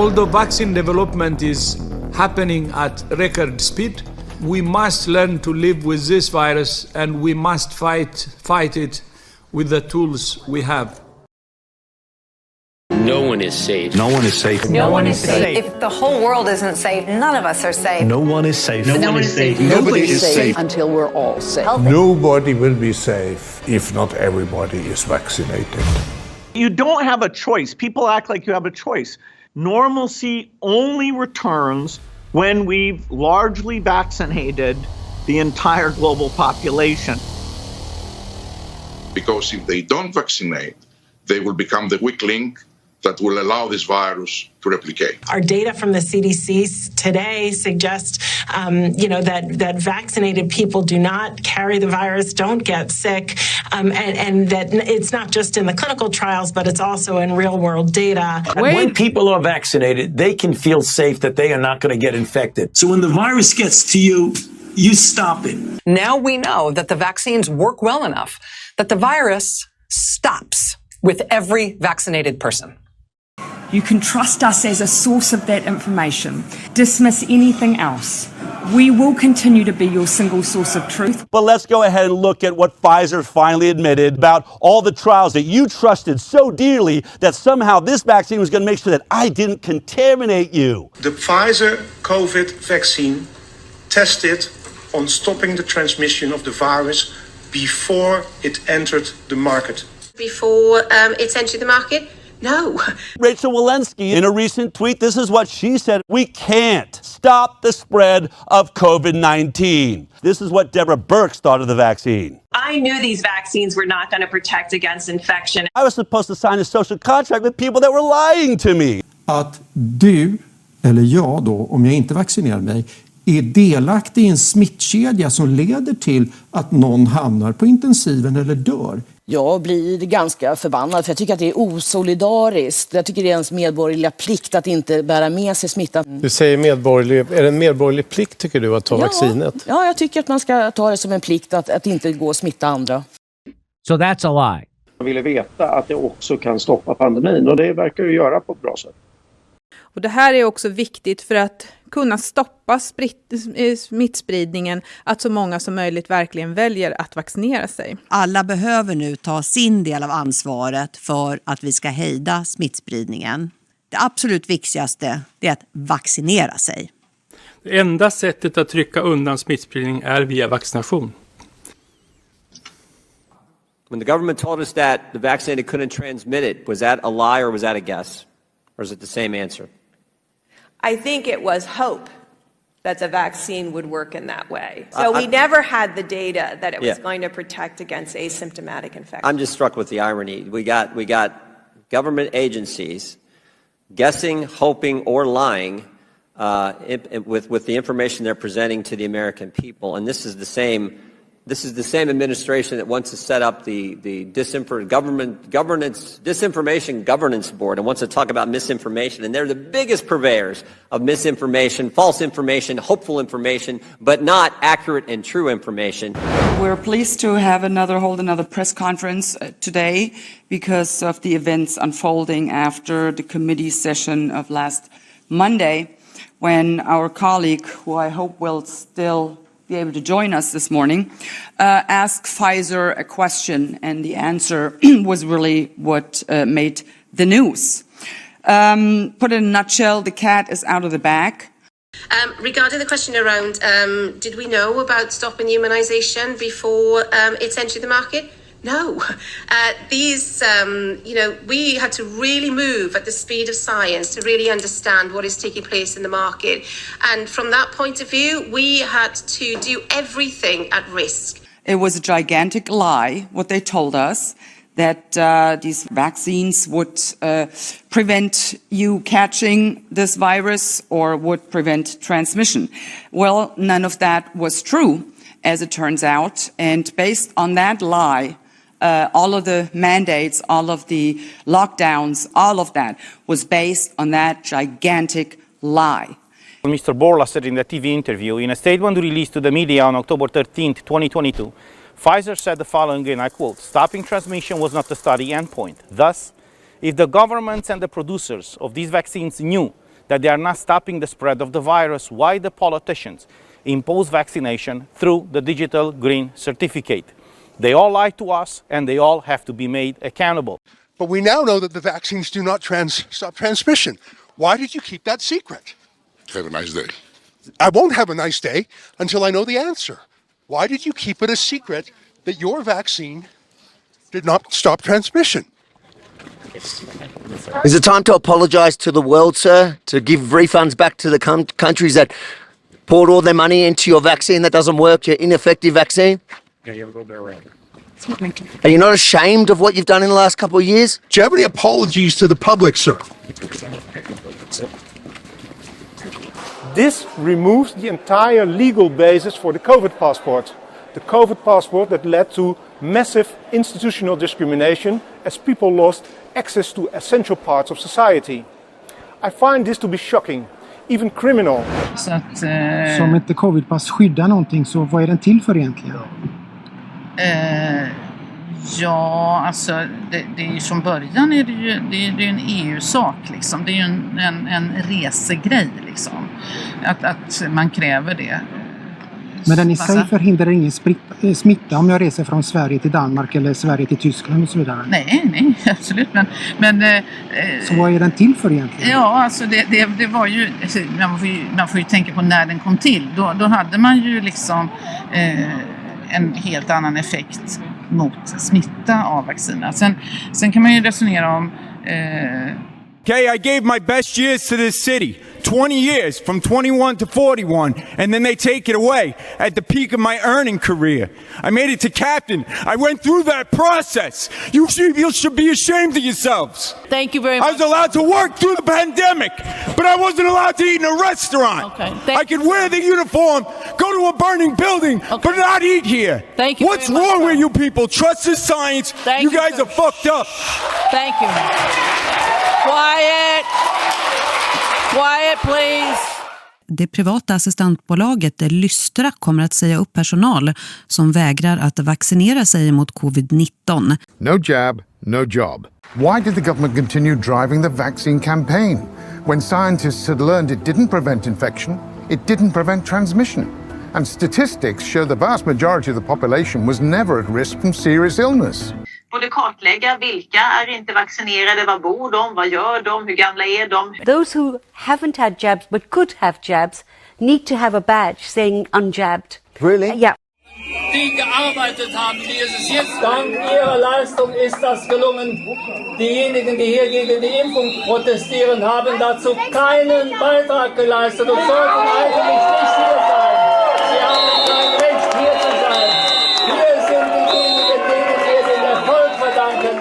Although vaccine development is happening at record speed, we must learn to live with this virus, and we must fight it with the tools we have. No one is safe. No one is safe. No one is safe. If the whole world isn't safe, none of us are safe. No one is safe. No one is safe. Nobody is safe until we're all safe. Nobody will be safe if not everybody is vaccinated. You don't have a choice. People act like you have a choice. Normalcy only returns when we've largely vaccinated the entire global population. Because if they don't vaccinate, they will become the weak link that will allow this virus to replicate. Our data from the CDC today suggests, that vaccinated people do not carry the virus, don't get sick, and that it's not just in the clinical trials, but it's also in real-world data. When people are vaccinated, they can feel safe that they are not going to get infected. So when the virus gets to you, you stop it. Now we know that the vaccines work well enough that the virus stops with every vaccinated person. You can trust us as a source of that information. Dismiss anything else. We will continue to be your single source of truth. But let's go ahead and look at what Pfizer finally admitted about all the trials that you trusted so dearly that somehow this vaccine was going to make sure that I didn't contaminate you. The Pfizer COVID vaccine tested on stopping the transmission of the virus before it entered the market. Before it's entered the market? No. Rachel Walensky, in a recent tweet, this is what she said: we can't stop the spread of COVID-19. This is what Deborah Birx thought of the vaccine. I knew these vaccines were not going to protect against infection. I was supposed to sign a social contract with people that were lying to me. Att du, eller jag då, om jag inte vaccinerar mig, är delaktig i en smittkedja som leder till att någon hamnar på intensiven eller dör. Jag blir ganska förbannad för jag tycker att det är osolidariskt. Jag tycker det är ens medborgerliga plikt att inte bära med sig smittan. Du säger medborgerlig, är det en medborgerlig plikt tycker du att ta vaccinet? Ja, jag tycker att man ska ta det som en plikt att inte gå och smitta andra. So that's a lie. Man ville veta att det också kan stoppa pandemin och det verkar ju göra på ett bra sätt. Och det här är också viktigt för att kunna stoppa smittspridningen, att så många som möjligt verkligen väljer att vaccinera sig. Alla behöver nu ta sin del av ansvaret för att vi ska hejda smittspridningen. Det absolut viktigaste är att vaccinera sig. Det enda sättet att trycka undan smittspridning är via vaccination. When the government told us that the vaccinated couldn't transmit it, was that a lie or was that a guess? Or is it the same answer? I think it was hope that the vaccine would work in that way. So we never had the data that it was going to protect against asymptomatic infection. I'm just struck with the irony. We got government agencies guessing, hoping, or lying with the information they're presenting to the American people, and this is the same administration that wants to set up the disinformation governance board and wants to talk about misinformation. And they're the biggest purveyors of misinformation, false information, hopeful information, but not accurate and true information. We're pleased to hold another press conference today because of the events unfolding after the committee session of last Monday, when our colleague, who I hope will still be able to join us this morning, asked Pfizer a question, and the answer was really what made the news. Put in a nutshell, the cat is out of the bag. Regarding the question around, did we know about stopping immunization before it's entered the market? No. We had to really move at the speed of science to really understand what is taking place in the market. And from that point of view, we had to do everything at risk. It was a gigantic lie, what they told us, that these vaccines would prevent you catching this virus or would prevent transmission. Well, none of that was true, as it turns out. And based on that lie, all of the mandates, all of the lockdowns, all of that was based on that gigantic lie. Mr. Borla said in the TV interview, in a statement released to the media on October 13, 2022, Pfizer said the following, and I quote, "Stopping transmission was not the study endpoint. Thus, if the governments and the producers of these vaccines knew that they are not stopping the spread of the virus, why the politicians impose vaccination through the digital green certificate. They all lie to us, and they all have to be made accountable. But we now know that the vaccines do not stop transmission. Why did you keep that secret? Have a nice day. I won't have a nice day until I know the answer. Why did you keep it a secret that your vaccine did not stop transmission? Is it time to apologise to the world, sir? To give refunds back to the countries that poured all their money into your vaccine that doesn't work, your ineffective vaccine? Yeah, you have a little bit around. Are you not ashamed of what you've done in the last couple of years? Do you have any apologies to the public, sir? This removes the entire legal basis for the COVID passport. The COVID passport that led to massive institutional discrimination as people lost access to essential parts of society. I find this to be shocking, even criminal. Så om inte covidpass skyddar någonting, så vad är den till för egentligen? Ja, alltså det är ju från början är det är en EU-sak liksom. Det är ju en resegrej liksom. Att man kräver det. Men den i sig förhindrar ingen smitta om jag reser från Sverige till Danmark eller Sverige till Tyskland och så vidare? Nej, absolut. Men så vad är den till för egentligen? Ja, alltså det var ju, man får ju tänka på när den kom till. Då hade man ju liksom en helt annan effekt mot smitta av vacciner. Sen kan man ju resonera om Okay, I gave my best years to this city. 20 years, from 21 to 41, and then they take it away at the peak of my earning career. I made it to captain. I went through that process. You should be ashamed of yourselves. Thank you very much. I was allowed to work through the pandemic, but I wasn't allowed to eat in a restaurant. Okay. I could wear the uniform, go to a burning building, but not eat here. Thank you. What's wrong with you people? Trust the science. You guys are fucked up. Thank you. Quiet, please. Det privata assistentbolaget Lystra kommer att säga upp personal som vägrar att vaccinera sig mot covid-19. No jab, no job. Why did the government continue driving the vaccine campaign? When scientists had learned it didn't prevent infection, it didn't prevent transmission. And statistics show the vast majority of the population was never at risk from serious illness. Både kartlägga vilka är inte vaccinerade, var bor de, vad gör de, hur gamla är de. Those who haven't had jabs but could have jabs need to have a badge saying unjabbed. Really? Yeah. Die gearbeitet haben, die ist es jetzt. Dank ihrer Leistung ist das gelungen. Diejenigen, die hier gegen die Impfung protestieren, haben dazu keinen Beitrag geleistet und sollten eigentlich nicht hier sein. Sie haben kein Recht, hier zu sein. Hier sind diejenigen, denen wir den Erfolg verdanken.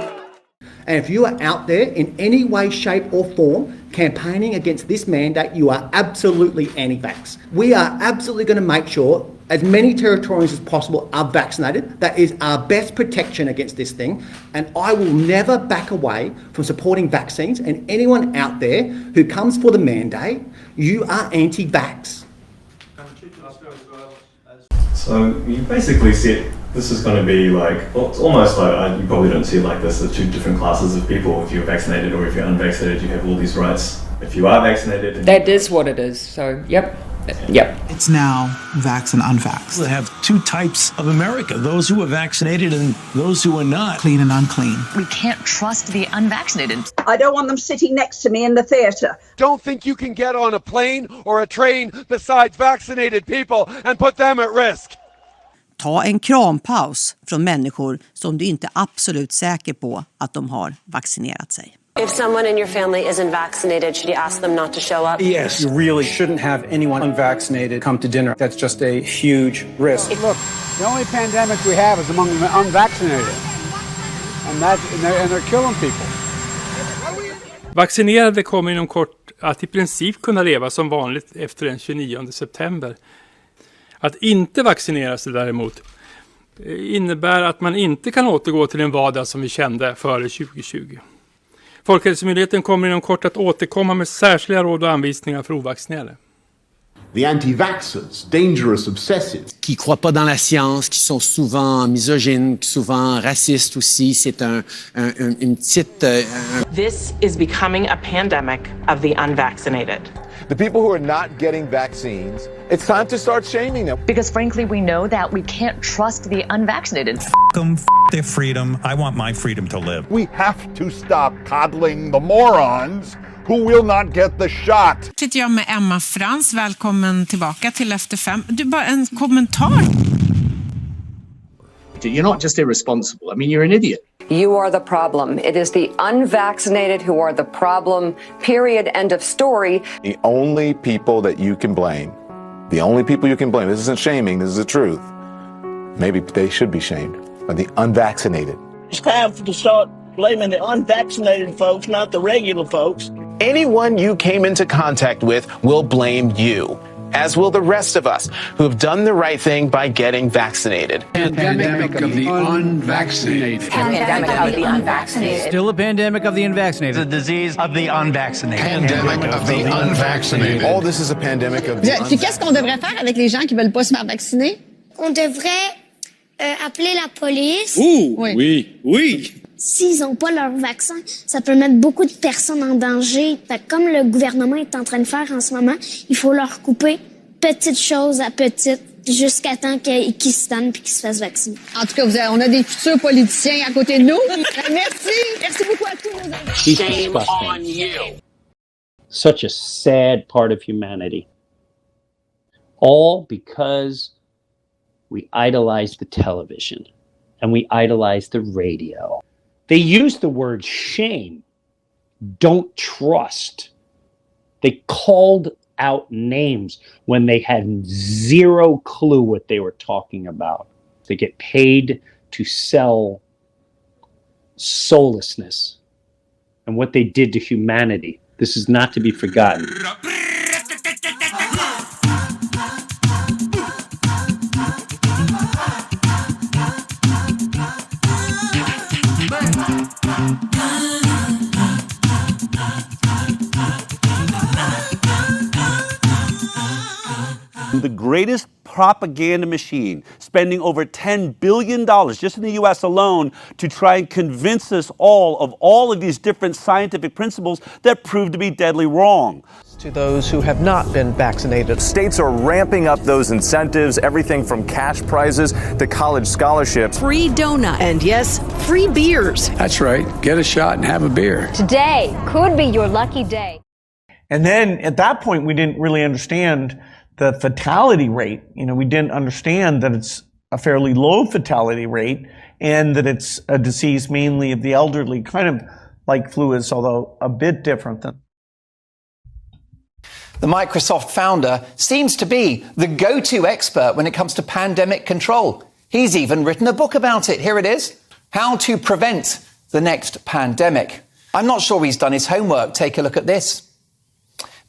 And if you are out there in any way, shape or form campaigning against this mandate, you are absolutely anti-vax. We are absolutely going to make sure as many Territorians as possible are vaccinated. That is our best protection against this thing. And I will never back away from supporting vaccines. And anyone out there who comes for the mandate, you are anti-vax. So you basically said this is going to be like, well, it's almost like, you probably don't see it like this, the two different classes of people. If you're vaccinated or if you're unvaccinated, you have all these rights. If you are vaccinated... That is what it is, so yep. It's now vax and unvax. We have two types of America, those who are vaccinated and those who are not, clean and unclean. We can't trust the unvaccinated. I don't want them sitting next to me in the theatre. Don't think you can get on a plane or a train besides vaccinated people and put them at risk. Ta en krampaus från människor som du inte är absolut säker på att de har vaccinerat sig. If someone in your family isn't vaccinated, should you ask them not to show up? Yes, you really shouldn't have anyone unvaccinated come to dinner. That's just a huge risk. Look, the only pandemic we have is among the unvaccinated. And they're killing people. Vaccinerade kommer inom kort att i princip kunna leva som vanligt efter den 29 september. Att inte vaccinera sig däremot innebär att man inte kan återgå till en vardag som vi kände före 2020. Folkhälsomyndigheten kommer inom kort att återkomma med särskilda råd och anvisningar för ovaccinerade. the anti-vaxxers, dangerous obsessives. Qui croient pas dans la science, qui sont souvent misogynes, souvent racistes aussi. C'est une petite... This is becoming a pandemic of the unvaccinated. The people who are not getting vaccines, it's time to start shaming them. Because frankly, we know that we can't trust the unvaccinated. Them, their freedom. I want my freedom to live. We have to stop coddling the morons who will not get the shot. Sitter jag med Emma Frans. Välkommen tillbaka till Efter 5. Du, bara en kommentar. You're not just irresponsible. I mean, you're an idiot. You are the problem. It is the unvaccinated who are the problem. Period. End of story. The only people that you can blame, this isn't shaming, this is the truth. Maybe they should be shamed, are the unvaccinated. It's time to start blaming the unvaccinated folks, not the regular folks. Anyone you came into contact with will blame you, as will the rest of us who have done the right thing by getting vaccinated. Pandemic of the unvaccinated. Pandemic of the unvaccinated. Still a pandemic of the unvaccinated. The disease of the unvaccinated. Pandemic of the unvaccinated. All this is a pandemic of the unvaccinated. Puis qu'est-ce qu'on devrait faire avec les gens qui veulent pas se faire vacciner? On devrait appeler la police. Oui. S'ils n'ont pas leur vaccin, ça peut mettre beaucoup de personnes en danger. Fait que comme le gouvernement est en train de faire en ce moment, il faut leur couper petite chose à petite jusqu'à temps qu'ils se donnent puis qu'ils se fassent vacciner. En tout cas, on a des futurs politiciens à côté de nous. Merci beaucoup à tous nos invités. Shame on you. Such a sad part of humanity. All because we idolize the television and we idolize the radio. They use the word shame, don't trust. They called out names when they had zero clue what they were talking about. They get paid to sell soullessness and what they did to humanity. This is not to be forgotten. The greatest propaganda machine, spending over $10 billion just in the U.S. alone to try and convince us all of these different scientific principles that prove to be deadly wrong. To those who have not been vaccinated. States are ramping up those incentives, everything from cash prizes to college scholarships. Free donut. And yes, free beers. That's right. Get a shot and have a beer. Today could be your lucky day. And then at that point, we didn't really understand the fatality rate. We didn't understand that it's a fairly low fatality rate and that it's a disease mainly of the elderly, kind of like flu is, although a bit different than. The Microsoft founder seems to be the go-to expert when it comes to pandemic control. He's even written a book about it. Here it is. How to Prevent the Next Pandemic. I'm not sure he's done his homework. Take a look at this.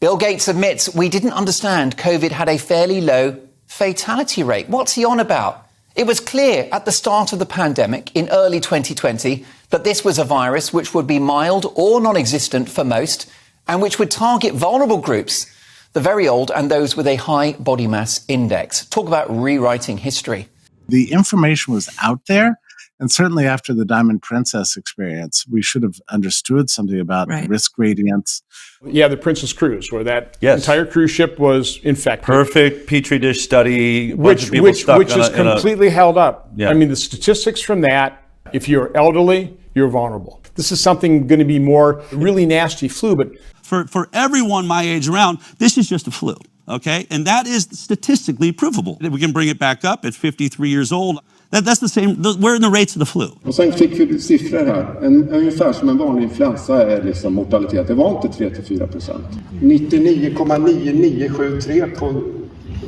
Bill Gates admits we didn't understand COVID had a fairly low fatality rate. What's he on about? It was clear at the start of the pandemic in early 2020 that this was a virus which would be mild or non-existent for most and which would target vulnerable groups, the very old and those with a high body mass index. Talk about rewriting history. The information was out there. And certainly after the Diamond Princess experience, we should have understood something about risk gradients. Yeah, the Princess Cruise, where that entire cruise ship was infected. Perfect Petri dish study, which is completely held up. Yeah. I mean, the statistics from that, if you're elderly, you're vulnerable. This is something going to be more really nasty flu, but for everyone my age around, this is just a flu, okay? And that is statistically provable. We can bring it back up at 53 years old. That's the same, we're in the rates of the flu. Och sen fick vi siffror här. Ungefär som en vanlig influensa är liksom mortalitet. Det var inte 3-4%. 99,9973 på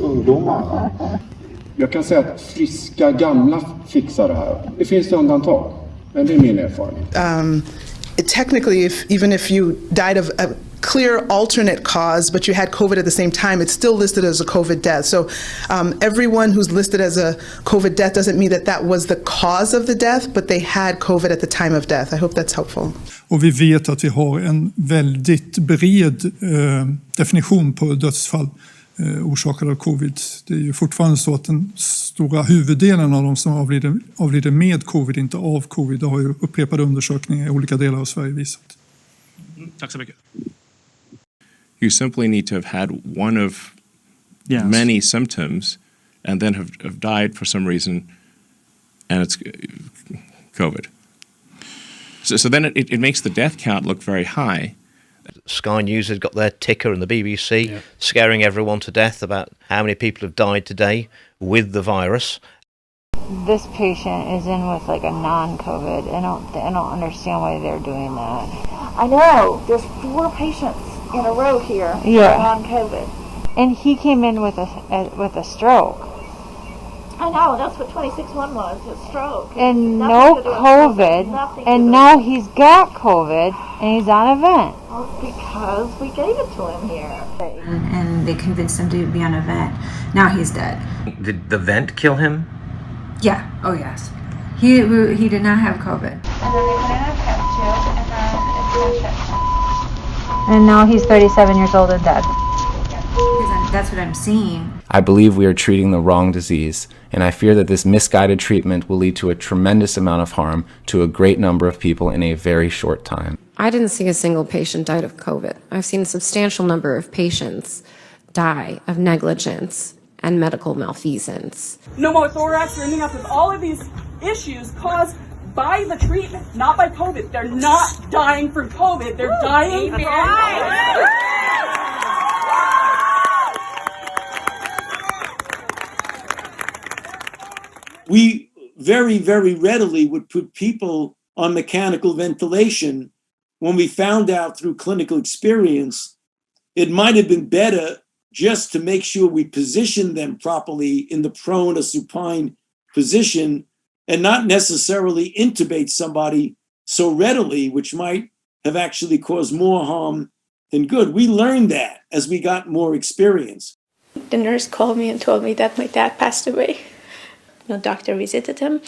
ungdomar. Jag kan säga att friska gamla fixar det här. Det finns undantag, men det är min erfarenhet. Technically, even if you died of a clear alternate cause, but you had COVID at the same time, it's still listed as a COVID death. So everyone who's listed as a COVID death doesn't mean that that was the cause of the death, but they had COVID at the time of death. I hope that's helpful. Och vi vet att vi har en väldigt bred definition på dödsfall. orsakade av covid. Det är ju fortfarande så att den stora huvuddelen av de som avlider med covid, inte av covid. Det har ju upprepade undersökningar i olika delar av Sverige visat. Tack så mycket. You simply need to have had one of many symptoms and then have died for some reason, and it's COVID. So then it makes the death count look very high. Sky News has got their ticker and the BBC scaring everyone to death about how many people have died today with the virus. This patient is in with like a non-COVID. I don't understand why they're doing that. I know. There's 4 patients in a row here non-COVID. And he came in with a stroke. I know. That's what 26-1 was, a stroke. And no COVID. And now he's got COVID and he's on a vent. Well, because we gave it to him here. And they convinced him to be on a vent. Now he's dead. Did the vent kill him? Yeah. Oh, yes. He did not have COVID. And then they put in a test tube, and then it's been shipped. And now he's 37 years old and dead. That's what I'm seeing. I believe we are treating the wrong disease, and I fear that this misguided treatment will lead to a tremendous amount of harm to a great number of people in a very short time. I didn't see a single patient died of COVID. I've seen a substantial number of patients die of negligence and medical malfeasance. No more thorax or anything else. With all of these issues caused by the treatment, not by COVID. They're not dying from COVID. They're dying from COVID. We very, very readily would put people on mechanical ventilation when we found out through clinical experience it might have been better just to make sure we position them properly in the prone or supine position and not necessarily intubate somebody so readily, which might have actually caused more harm than good. We learned that as we got more experience. The nurse called me and told me that my dad passed away. No doctor visited him,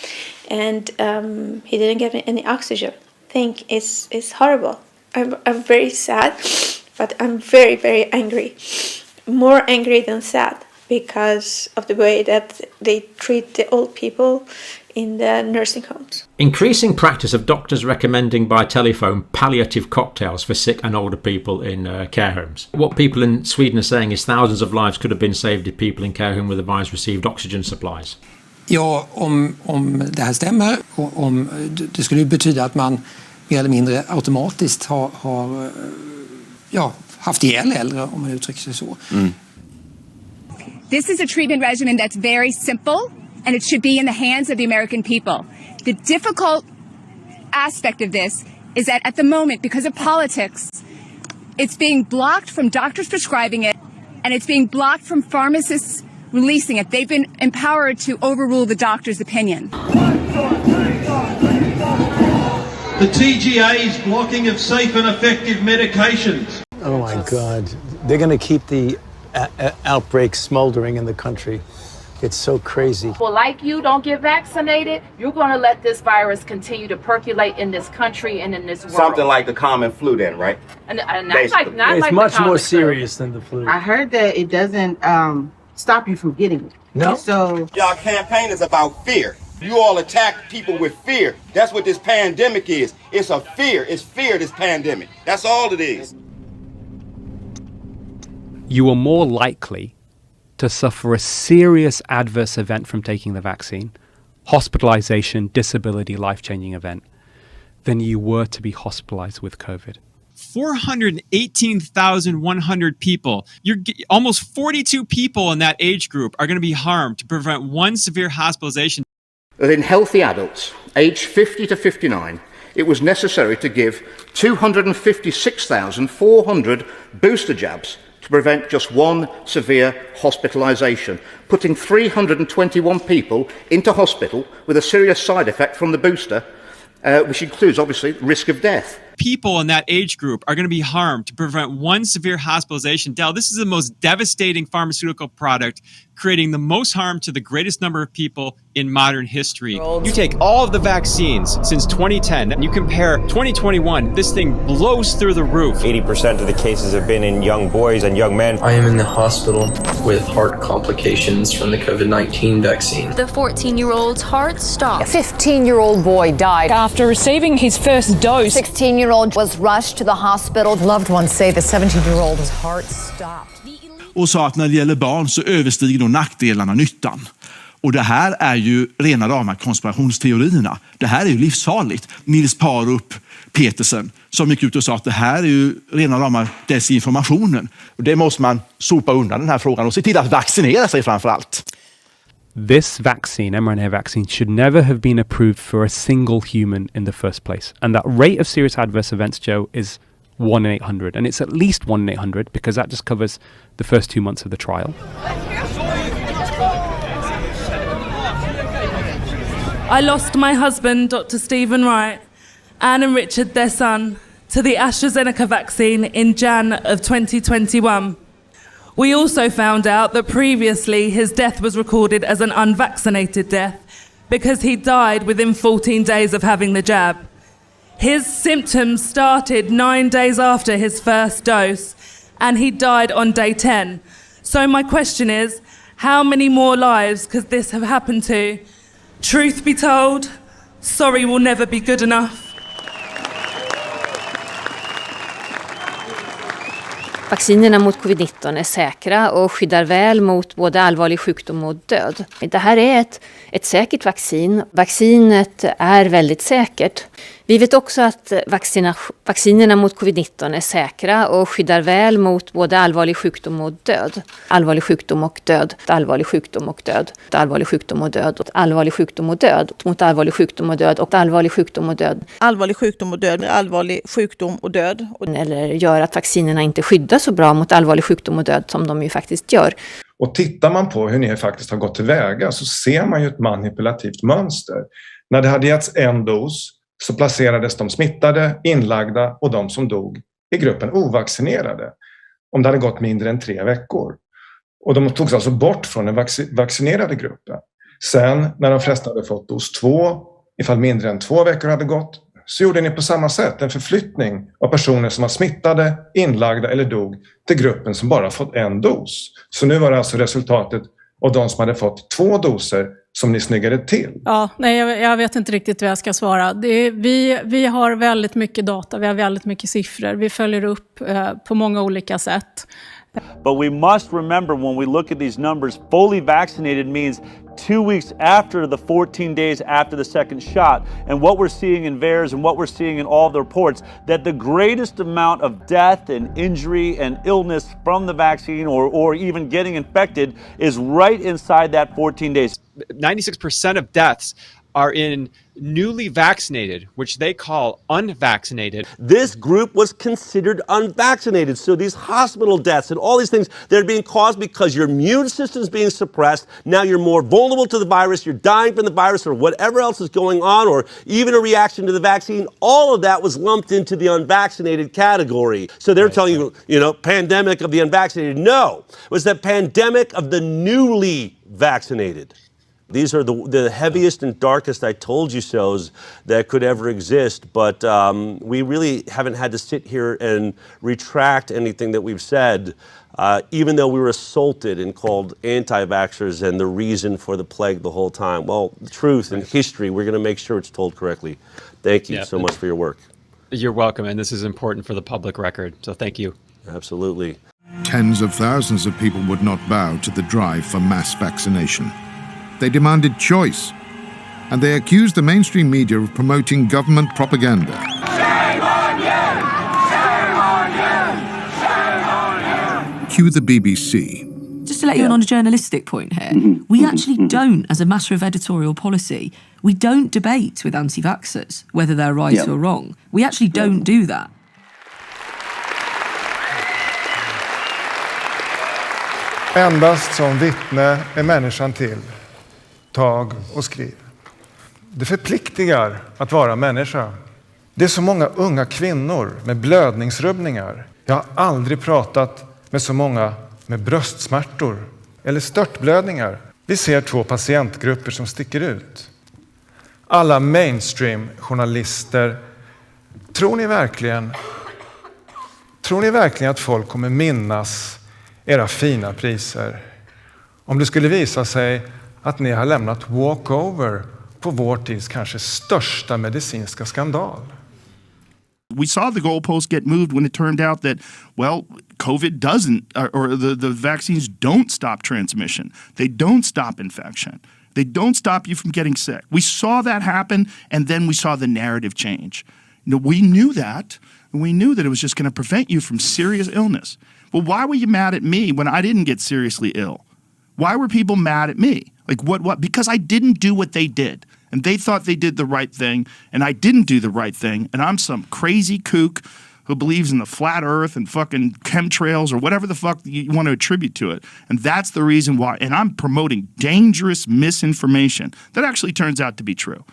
and he didn't get any oxygen. I think it's horrible. I'm very sad, but I'm very, very angry. More angry than sad because of the way that they treat the old people in the nursing homes. Increasing practice of doctors recommending by telephone palliative cocktails for sick and older people in care homes. What people in Sweden are saying is thousands of lives could have been saved if people in care home with the virus received oxygen supplies. Ja, om det här stämmer, om det skulle betyda att man mer eller mindre automatiskt har haft ihjäl äldre, om man uttrycker sig så. This is a treatment regimen that's very simple, and it should be in the hands of the American people. The difficult aspect of this is that at the moment, because of politics, it's being blocked from doctors prescribing it, and it's being blocked from pharmacists releasing it. They've been empowered to overrule the doctor's opinion. The TGA's blocking of safe and effective medications. Oh my God. They're going to keep the outbreak smoldering in the country. It's so crazy. Well, like you don't get vaccinated, you're going to let this virus continue to percolate in this country and in this world. Something like the common flu then, right? And not it's much more serious than the flu. I heard that it doesn't stop you from getting it. No. So y'all campaign is about fear. You all attack people with fear. That's what this pandemic is. It's a fear. It's fear, this pandemic. That's all it is. You are more likely to suffer a serious adverse event from taking the vaccine, hospitalization, disability, life-changing event, than you were to be hospitalized with COVID. 418,100 people. Almost 42 people in that age group are going to be harmed to prevent one severe hospitalization. In healthy adults, aged 50 to 59, it was necessary to give 256,400 booster jabs to prevent just one severe hospitalisation, putting 321 people into hospital with a serious side effect from the booster, which includes, obviously, risk of death. People in that age group are going to be harmed to prevent one severe hospitalization. Del, this is the most devastating pharmaceutical product, creating the most harm to the greatest number of people in modern history. You take all of the vaccines since 2010 and you compare 2021, this thing blows through the roof. 80% of the cases have been in young boys and young men. I am in the hospital with heart complications from the COVID-19 vaccine. The 14-year-old's heart stopped. A 15-year-old boy died After receiving his first dose. 16-year-old was rushed to the hospital. Loved ones say the 17-year-old's heart stopped. Och sa att när det gäller barn så överstiger då nackdelarna nyttan. Och det här är ju rena rama konspirationsteorierna. Det här är ju livsfarligt. Nils Parup Petersen som gick ut och sa att det här är ju rena rama desinformationen. Och det måste man sopa undan den här frågan och se till att vaccinera sig framför allt. This vaccine, mRNA vaccine, should never have been approved for a single human in the first place. And that rate of serious adverse events, Joe, is 1 in 800. And it's at least 1 in 800 because that just covers the first 2 months of the trial. I lost my husband, Dr. Stephen Wright, Anne and Richard, their son, to the AstraZeneca vaccine in Jan of 2021. We also found out that previously his death was recorded as an unvaccinated death because he died within 14 days of having the jab. His symptoms started 9 days after his first dose, and he died on day 10. So my question is, how many more lives could this have happened to? Truth be told, sorry will never be good enough. Vaccinerna mot covid-19 är säkra och skyddar väl mot både allvarlig sjukdom och död. Det här är ett säkert vaccin. Vaccinet är väldigt säkert. Vi vet också att vaccinerna mot covid-19 är säkra och skyddar väl mot både allvarlig sjukdom och död. Allvarlig sjukdom och död. Allvarlig sjukdom och död. Allvarlig sjukdom och död. Allvarlig sjukdom och död. Mot allvarlig sjukdom och död och allvarlig sjukdom och död. Allvarlig sjukdom och död. Allvarlig sjukdom och död. Eller gör att vaccinerna inte skyddar så bra mot allvarlig sjukdom och död som de ju faktiskt gör. Och tittar man på hur ni faktiskt har gått tillväga så ser man ju ett manipulativt mönster. När det hade getts en dos så placerades de smittade, inlagda och de som dog i gruppen ovaccinerade. Om det hade gått mindre än 3 veckor. Och de togs alltså bort från den vaccinerade gruppen. Sen när de flesta hade fått dos 2, ifall mindre än 2 veckor hade gått, så gjorde ni på samma sätt en förflyttning av personer som var smittade, inlagda eller dog till gruppen som bara fått en dos. Så nu var det alltså resultatet av de som hade fått 2 doser som ni snyggade till. Ja, nej, jag vet inte riktigt vad jag ska svara. Vi har väldigt mycket data, vi har väldigt mycket siffror. Vi följer upp på många olika sätt. But we must remember when we look at these numbers, fully vaccinated means 2 weeks after the 14 days after the second shot. And what we're seeing in VAERS and what we're seeing in all the reports, that the greatest amount of death and injury and illness from the vaccine or even getting infected is right inside that 14 days. 96% of deaths are in newly vaccinated, which they call unvaccinated. This group was considered unvaccinated. So these hospital deaths and all these things, they're being caused because your immune system is being suppressed. Now you're more vulnerable to the virus. You're dying from the virus or whatever else is going on, or even a reaction to the vaccine. All of that was lumped into the unvaccinated category. So they're telling you, pandemic of the unvaccinated. No, it was the pandemic of the newly vaccinated. These are the heaviest and darkest I told you so's that could ever exist, but we really haven't had to sit here and retract anything that we've said, even though we were assaulted and called anti-vaxxers and the reason for the plague the whole time. Well, the truth and history, we're going to make sure it's told correctly. Thank you so much for your work. You're welcome, and this is important for the public record, so thank you. Absolutely. Tens of thousands of people would not bow to the drive for mass vaccination. They demanded choice, and they accused the mainstream media of promoting government propaganda. Shame on you! Shame on you! Shame on you! Cue the BBC. Just to let you in on a journalistic point here, we actually don't, as a matter of editorial policy, we don't debate with anti-vaxxers whether they're right or wrong. We actually don't do that. Endast som vittne är människan till. Tag och skriv. Det förpliktigar att vara människa. Det är så många unga kvinnor med blödningsrubbningar. Jag har aldrig pratat med så många med bröstsmärtor eller störtblödningar. Vi ser 2 patientgrupper som sticker ut. Alla mainstream-journalister. Tror ni verkligen att folk kommer minnas era fina priser? Om det skulle visa sig att ni har lämnat walkover på vår tids kanske största medicinska skandal. We saw the goalposts get moved when it turned out that, well, COVID doesn't, or the vaccines don't stop transmission. They don't stop infection. They don't stop you from getting sick. We saw that happen, and then we saw the narrative change. You know, we knew that, and we knew that it was just going to prevent you from serious illness. Well, why were you mad at me when I didn't get seriously ill? Why were people mad at me? Like, what? Because I didn't do what they did. And they thought they did the right thing, and I didn't do the right thing, and I'm some crazy kook who believes in the flat earth and fucking chemtrails or whatever the fuck you want to attribute to it. And that's the reason why. And I'm promoting dangerous misinformation that actually turns out to be true.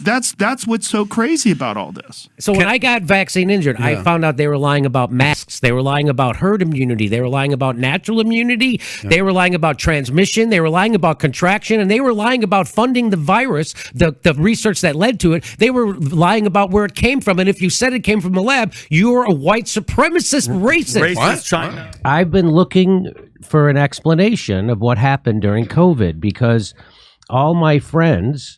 That's what's so crazy about all this. So when I got vaccine injured, I found out they were lying about masks. They were lying about herd immunity. They were lying about natural immunity. They were lying about transmission. They were lying about contraction. And they were lying about funding the virus, the research that led to it. They were lying about where it came from. And if you said it came from a lab, you're a white supremacist racist. Racist China. I've been looking for an explanation of what happened during COVID because all my friends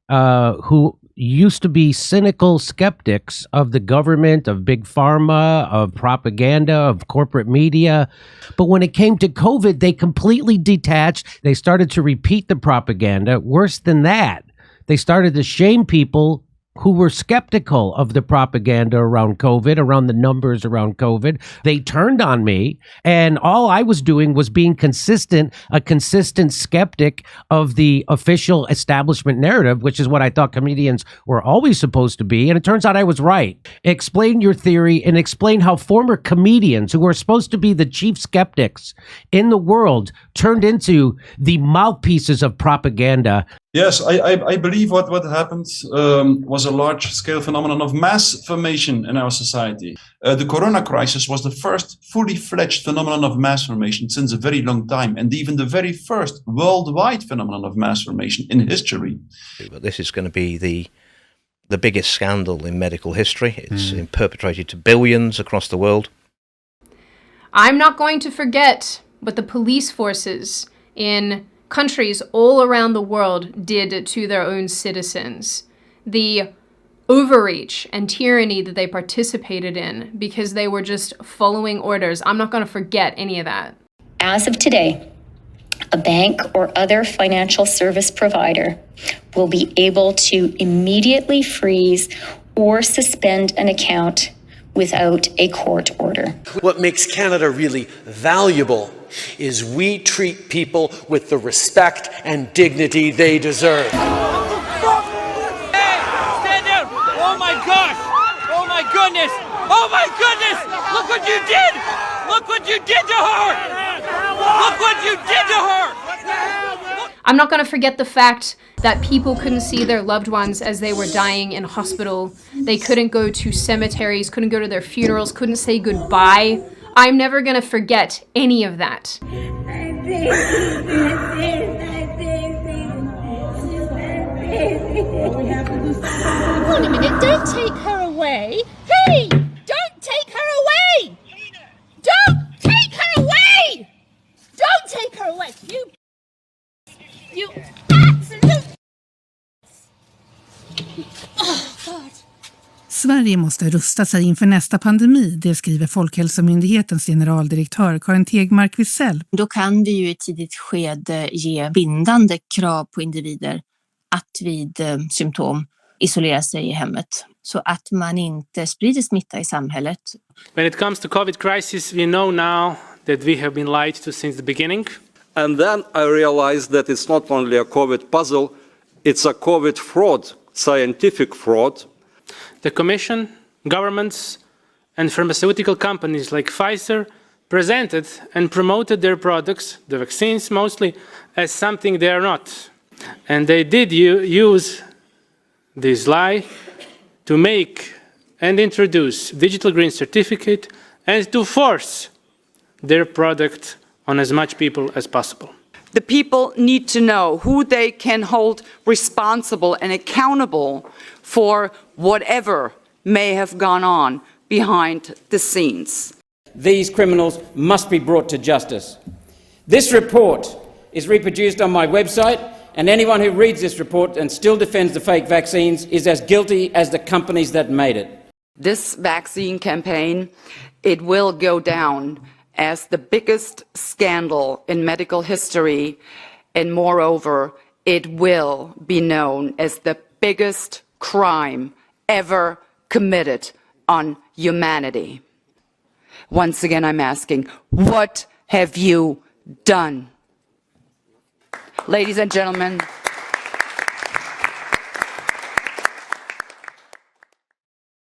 who used to be cynical skeptics of the government, of big pharma, of propaganda, of corporate media. But when it came to COVID, they completely detached. They started to repeat the propaganda. Worse than that, they started to shame people who were skeptical of the propaganda around COVID, around the numbers around COVID. They turned on me, and all I was doing was being consistent, a consistent skeptic of the official establishment narrative, which is what I thought comedians were always supposed to be. And it turns out I was right. Explain your theory and explain how former comedians who were supposed to be the chief skeptics in the world turned into the mouthpieces of propaganda. Yes, I believe what happened was a large-scale phenomenon of mass formation in our society. The corona crisis was the first fully-fledged phenomenon of mass formation since a very long time, and even the very first worldwide phenomenon of mass formation in history. But this is going to be the biggest scandal in medical history. It's perpetrated to billions across the world. I'm not going to forget what the police forces in countries all around the world did to their own citizens. The overreach and tyranny that they participated in because they were just following orders. I'm not going to forget any of that. As of today, a bank or other financial service provider will be able to immediately freeze or suspend an account without a court order. What makes Canada really valuable is we treat people with the respect and dignity they deserve. Hey, stand down! Oh my gosh! Oh my goodness! Oh my goodness! Look what you did! Look what you did to her! Look what you did to her! I'm not going to forget the fact that people couldn't see their loved ones as they were dying in hospital. They couldn't go to cemeteries, couldn't go to their funerals, couldn't say goodbye. I'm never going to forget any of that. Hold a minute, don't take her away. Hey, don't take her away. Don't take her away. Don't take her away. You absolute... Oh, God. Sverige måste rusta sig inför nästa pandemi, det skriver Folkhälsomyndighetens generaldirektör Karin Tegmark Wisell. Då kan vi ju i ett tidigt skede ge bindande krav på individer att vid symptom isolera sig i hemmet så att man inte sprider smitta i samhället. When it comes to COVID crisis, we know now that we have been lied to since the beginning. And then I realized that it's not only a COVID puzzle, it's a COVID fraud, scientific fraud. The Commission, governments, and pharmaceutical companies like Pfizer presented and promoted their products, the vaccines mostly, as something they are not. And they did use this lie to make and introduce digital green certificate and to force their product on as much people as possible. The people need to know who they can hold responsible and accountable for whatever may have gone on behind the scenes. These criminals must be brought to justice. This report is reproduced on my website, and anyone who reads this report and still defends the fake vaccines is as guilty as the companies that made it. This vaccine campaign, it will go down as the biggest scandal in medical history, and moreover, it will be known as the biggest crime ever committed on humanity. Once again, I'm asking, what have you done? Ladies and gentlemen,